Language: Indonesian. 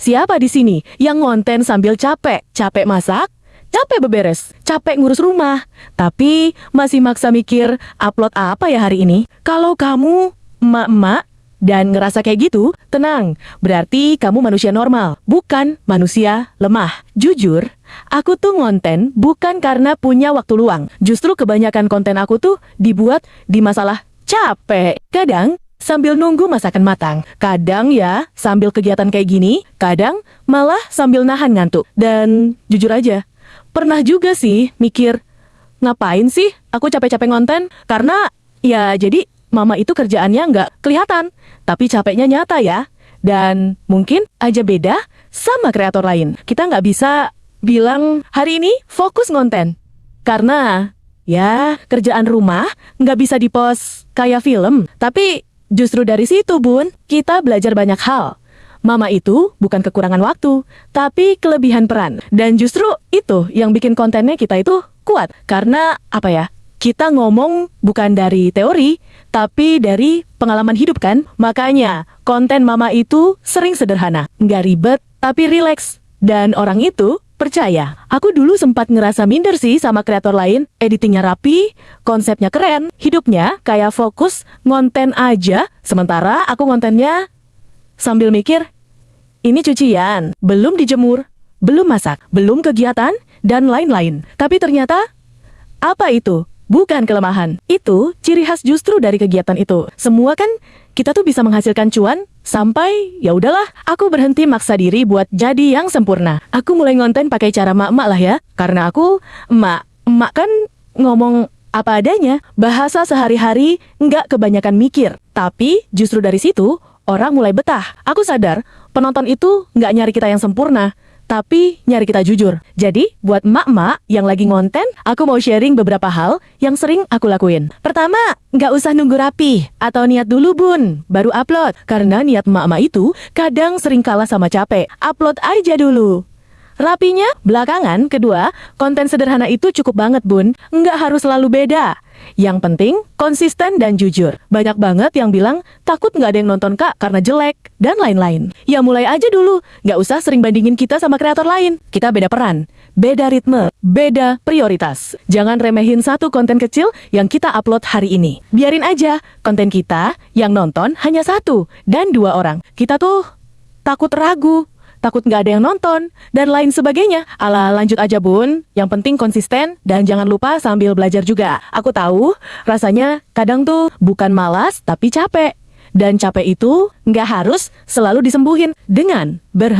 Siapa di sini yang ngonten sambil capek? Capek masak, capek beberes, capek ngurus rumah, tapi masih maksa mikir upload apa ya hari ini? Kalau kamu emak-emak dan ngerasa kayak gitu, tenang. Berarti kamu manusia normal, bukan manusia lemah. Jujur, aku tuh ngonten bukan karena punya waktu luang. Justru kebanyakan konten aku tuh dibuat di masalah capek. Kadang sambil nunggu masakan matang. Kadang ya sambil kegiatan kayak gini, kadang malah sambil nahan ngantuk. Dan jujur aja, pernah juga sih mikir, ngapain sih aku capek-capek ngonten? Karena ya jadi mama itu kerjaannya nggak kelihatan, tapi capeknya nyata ya. Dan mungkin aja beda sama kreator lain. Kita nggak bisa bilang hari ini fokus ngonten. Karena ya kerjaan rumah nggak bisa dipost kayak film. Tapi justru dari situ, Bun, kita belajar banyak hal. Mama itu bukan kekurangan waktu, tapi kelebihan peran. Dan justru itu yang bikin kontennya kita itu kuat. Karena, apa ya, kita ngomong bukan dari teori, tapi dari pengalaman hidup kan? Makanya, konten Mama itu sering sederhana. Nggak ribet, tapi rileks. Dan orang itu percaya. Aku dulu sempat ngerasa minder sih sama kreator lain, editingnya rapi, konsepnya keren, hidupnya kayak fokus ngonten aja, sementara aku ngontennya sambil mikir, ini cucian, belum dijemur, belum masak, belum kegiatan, dan lain-lain. Tapi ternyata, apa itu? Bukan kelemahan. Itu ciri khas justru dari kegiatan itu. Semua kan kita tuh bisa menghasilkan cuan sampai ya udahlah, aku berhenti maksa diri buat jadi yang sempurna. Aku mulai ngonten pakai cara mak-mak lah ya. Karena aku emak kan ngomong apa adanya, bahasa sehari-hari nggak kebanyakan mikir. Tapi justru dari situ orang mulai betah. Aku sadar penonton itu nggak nyari kita yang sempurna, tapi nyari kita jujur. Jadi, buat emak-emak yang lagi ngonten, aku mau sharing beberapa hal yang sering aku lakuin. Pertama, nggak usah nunggu rapi atau niat dulu, Bun, baru upload. Karena niat emak-emak itu kadang sering kalah sama capek. Upload aja dulu. Rapinya belakangan. Kedua, konten sederhana itu cukup banget, Bun. Nggak harus selalu beda. Yang penting, konsisten dan jujur. Banyak banget yang bilang, takut nggak ada yang nonton kak karena jelek, dan lain-lain. Ya mulai aja dulu. Nggak usah sering bandingin kita sama kreator lain. Kita beda peran, beda ritme, beda prioritas. Jangan remehin satu konten kecil yang kita upload hari ini. Biarin aja, konten kita yang nonton hanya 1 dan 2 orang. Kita tuh takut ragu, takut nggak ada yang nonton, dan lain sebagainya. Alah, lanjut aja, Bun. Yang penting konsisten, dan jangan lupa sambil belajar juga. Aku tahu, rasanya kadang tuh bukan malas, tapi capek. Dan capek itu nggak harus selalu disembuhin dengan berhenti